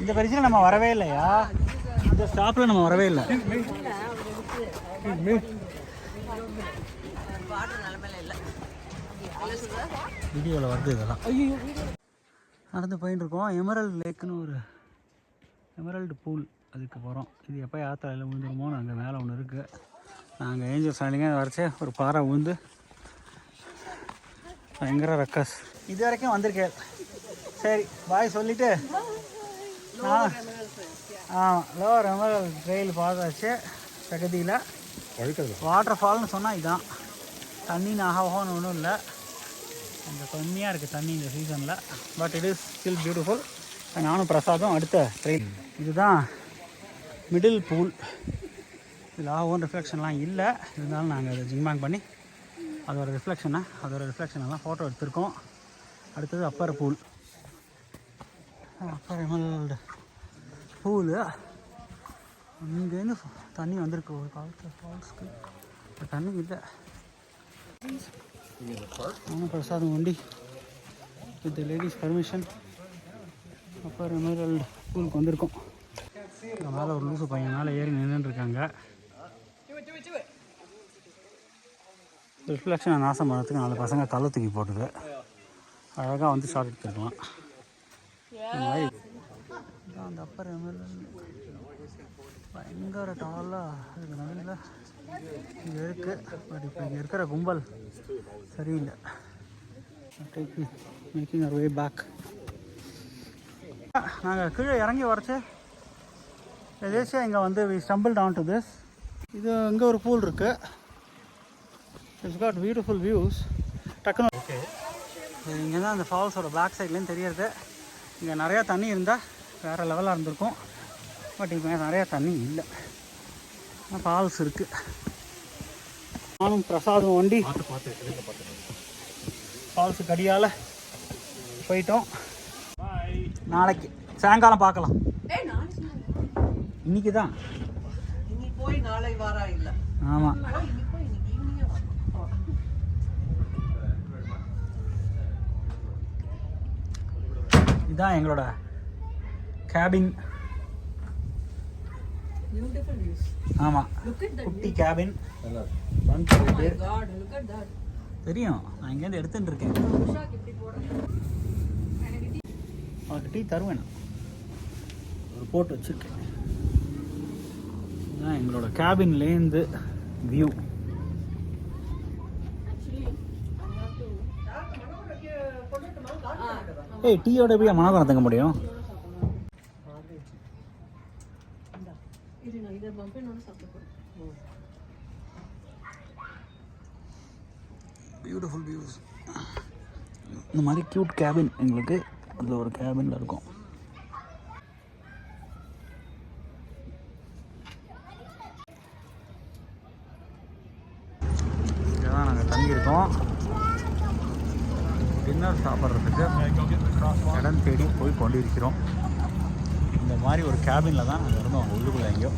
இந்த பரிசில் நம்ம வரவே இல்லையா? இந்த ஸ்டாப்பில் நம்ம வரவே இல்லை. வீடியோவில் வருது இதெல்லாம். நடந்து போயின்னு இருக்கோம். எமரல்டு லேக்குன்னு ஒரு எமரல்டு பூல் அதுக்கு போகிறோம். இது எப்போ யாத்திரையில் விழுந்துருமோ அங்கே மேலே ஒன்று இருக்குது. நாங்கள் ஏஞ்சல் ஸ்டாண்டிங்க வரைச்சே ஒரு பாறை விழுந்து பயங்கர ரக்கஸ். இது வரைக்கும் வந்திருக்கேன். சரி பாய் சொல்லிவிட்டு லோவர் எமரல்டு ட்ரெயில் பார்த்தாச்சு. பகுதியில் வாட்டர் ஃபால்னு சொன்னால் இதுதான். தண்ணி நாகவான்னு ஒன்றும் இல்லை, கொஞ்சம் கம்மியாக இருக்குது தண்ணி இந்த சீசனில். But it is still beautiful. நானும் பிரசாதும் அடுத்த ட்ரெயின். இதுதான் மிடில் பூல். இதில் ஓன் ரிஃப்ளெக்ஷன்லாம் இல்லை, இருந்தாலும் நாங்கள் அதை ஜிங்பேங் பண்ணி அதோட ரிஃப்ளெக்ஷனெல்லாம் ஃபோட்டோ எடுத்திருக்கோம். அடுத்தது upper pool. Upper emerald pool. இங்கேருந்து தண்ணி வந்திருக்கு ஒரு காலத்தில் ஃபால்ஸ்க்கு. தண்ணி இல்லை. நானும் பிரசாதம் வண்டி with ladies permission Upper Emerald பூலுக்கு வந்திருக்கோம். மேலே ஒரு லூசு பையன் மேலே ஏறி நின்றுருக்காங்க. ரிஃப்ளெக்ஷனை நாசம் பண்ணுறதுக்கு 4 பசங்க தலை தூக்கி போட்டுது. அழகாக வந்து ஷார்ட் எடுத்துருக்கலாம். அந்த அப்பர் எமரல்டு பயங்கர டாலாக அதுக்கு நடுவில் இது இருக்குது. பட் இப்போ இங்கே இருக்கிற கும்பல் சரியில்லை. Making our way back. நாங்கள் கீழே இறங்கி வரச்சு எதேச்சியாக இங்கே வந்து we stumble down to this. இது இங்கே ஒரு பூல் இருக்குது. It's got beautiful views. டக்குன்னு ஓகே, இங்கே தான் அந்த ஃபால்ஸோட பேக் சைட்லேயும் தெரியுது. இங்கே நிறையா தண்ணி இருந்தால் வேறு லெவலாக இருந்திருக்கும். பட் இப்போ நிறையா தண்ணி இல்லை, ஃபால்ஸ் இருக்குது. நானும் பிரசாதம் வண்டி ஃபால்ஸுக்கு அடியால் போயிட்டோம். நாளைக்கு சாயங்காலம் பார்க்கலாம். இன்னைக்கு தான் போய் நாளை வாரா இல்லை. ஆமாம், இதுதான் எங்களோட கேபின். ஆமாம், குட்டி கேபின். தெரியும், நான் இங்கேருந்து எடுத்துட்டு இருக்கேன். அவனுக்கு டீ தருவேன். ஒரு போட்டு வச்சுருக்கேன். இதுதான் எங்களோட கேபின்லேருந்து வியூ. ஏய், டீயோட போய் மனதான் தங்க முடியும். Beautiful views. இந்த மாதிரி க்யூட் கேபின் எங்களுக்கு அதில் ஒரு கேபினில் இருக்கும். இதான் நாங்கள் தங்கியிருக்கோம். டின்னர் சாப்பிட்றதுக்கு இடம் தேடி போய் கொண்டிருக்கிறோம். இந்த மாதிரி ஒரு கேபினில் தான் நாங்கள் இருந்தோம், உள்ளுக்குள்ளே எங்கேயோ.